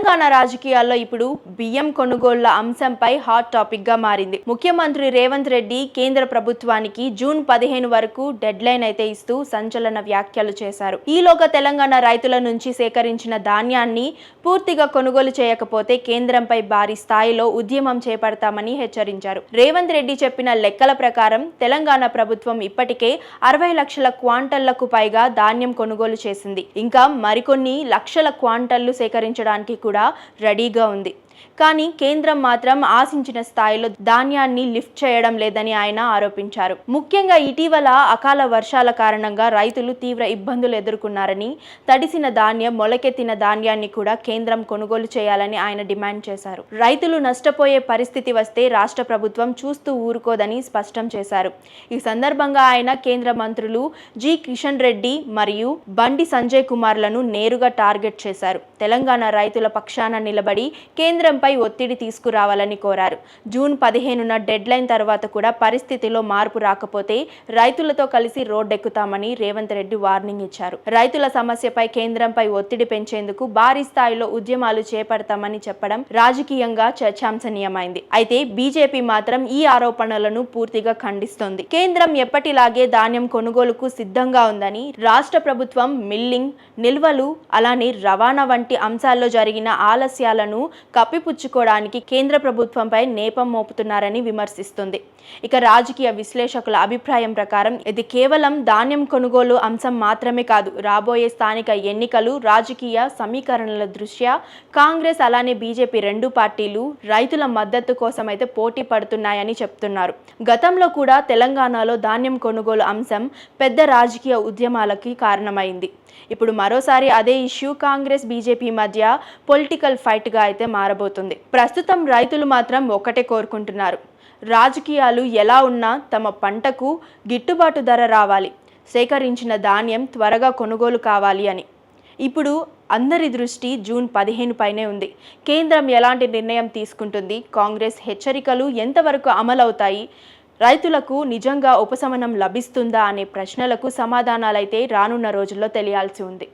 తెలంగాణ రాజకీయాల్లో ఇప్పుడు బియ్యం కొనుగోళ్ల అంశంపై హాట్ టాపిక్ గా మారింది. ముఖ్యమంత్రి రేవంత్ రెడ్డి కేంద్ర ప్రభుత్వానికి జూన్ 15 వరకు డెడ్ లైన్ అయితే ఇస్తూ సంచలన వ్యాఖ్యలు చేశారు. ఈలోగా తెలంగాణ రైతుల నుంచి సేకరించిన ధాన్యాన్ని పూర్తిగా కొనుగోలు చేయకపోతే కేంద్రంపై భారీ స్థాయిలో ఉద్యమం చేపడతామని హెచ్చరించారు. రేవంత్ రెడ్డి చెప్పిన లెక్కల ప్రకారం తెలంగాణ ప్రభుత్వం ఇప్పటికే 60 లక్షల క్వాంటళ్లకు పైగా ధాన్యం కొనుగోలు చేసింది. ఇంకా మరికొన్ని లక్షల క్వాంటళ్లు సేకరించడానికి కూడా రెడీగా ఉంది. కానీ కేంద్రం మాత్రం ఆశించిన స్థాయిలో ధాన్యాన్ని లిఫ్ట్ చేయడం లేదని ఆయన ఆరోపించారు. ముఖ్యంగా ఇటీవల అకాల వర్షాల కారణంగా రైతులు తీవ్ర ఇబ్బందులు ఎదుర్కొన్నారని, తడిసిన ధాన్యం, మొలకెత్తిన ధాన్యాన్ని కూడా కేంద్రం కొనుగోలు చేయాలని ఆయన డిమాండ్ చేశారు. రైతులు నష్టపోయే పరిస్థితి వస్తే రాష్ట్ర ప్రభుత్వం చూస్తూ ఊరుకోదని స్పష్టం చేశారు. ఈ సందర్భంగా ఆయన కేంద్ర మంత్రులు జి కిషన్ రెడ్డి మరియు బండి సంజయ్ కుమార్లను నేరుగా టార్గెట్ చేశారు. తెలంగాణ రైతుల పక్షాన నిలబడి కేంద్రంపై ఒత్తిడి తీసుకురావాలని కోరారు. జూన్ 15న డెడ్ లైన్ తర్వాత కూడా పరిస్థితిలో మార్పు రాకపోతే రైతులతో కలిసి రోడ్డెక్కుతామని రేవంత్ రెడ్డి వార్నింగ్ ఇచ్చారు. రైతుల సమస్యపై కేంద్రంపై ఒత్తిడి పెంచేందుకు భారీ స్థాయిలో ఉద్యమాలు చేపడతామని చెప్పడం రాజకీయంగా చర్చాంశనీయమైంది. అయితే బీజేపీ మాత్రం ఈ ఆరోపణలను పూర్తిగా ఖండిస్తోంది. కేంద్రం ఎప్పటిలాగే ధాన్యం కొనుగోలుకు సిద్ధంగా ఉందని, రాష్ట్ర ప్రభుత్వం మిల్లింగ్, నిల్వలు, అలానే రవాణా వంటి అంశాల్లో జరిగిన ఆలస్యాలను కప్పిపుచ్చుకోవడానికి కేంద్ర ప్రభుత్వంపై నేపం మోపుతున్నారని విమర్శిస్తుంది. ఇక రాజకీయ విశ్లేషకుల అభిప్రాయం ప్రకారం ఇది కేవలం ధాన్యం కొనుగోలు అంశం మాత్రమే కాదు, రాబోయే స్థానిక ఎన్నికలు, రాజకీయ సమీకరణల దృష్ట్యా కాంగ్రెస్ అలానే బీజేపీ రెండు పార్టీలు రైతుల మద్దతు కోసం అయితే పోటీ పడుతున్నాయని చెప్తున్నారు. గతంలో కూడా తెలంగాణలో ధాన్యం కొనుగోలు అంశం పెద్ద రాజకీయ ఉద్యమాలకి కారణమైంది. ఇప్పుడు మరోసారి అదే ఇష్యూ కాంగ్రెస్ బీజేపీ మధ్య పొలిటికల్ ఫైట్ గా అయితే మారబోతుంది. ప్రస్తుతం రైతులు మాత్రం ఒకటే కోరుకుంటున్నారు, రాజకీయాలు ఎలా ఉన్నా తమ పంటకు గిట్టుబాటు ధర రావాలి, సేకరించిన ధాన్యం త్వరగా కొనుగోలు కావాలి అని. ఇప్పుడు అందరి దృష్టి జూన్ 15 పైనే ఉంది. కేంద్రం ఎలాంటి నిర్ణయం తీసుకుంటుంది, కాంగ్రెస్ హెచ్చరికలు ఎంతవరకు అమలవుతాయి, రైతులకు నిజంగా ఉపశమనం లభిస్తుందా అనే ప్రశ్నలకు సమాధానాలైతే రానున్న రోజుల్లో తెలియాల్సి ఉంది.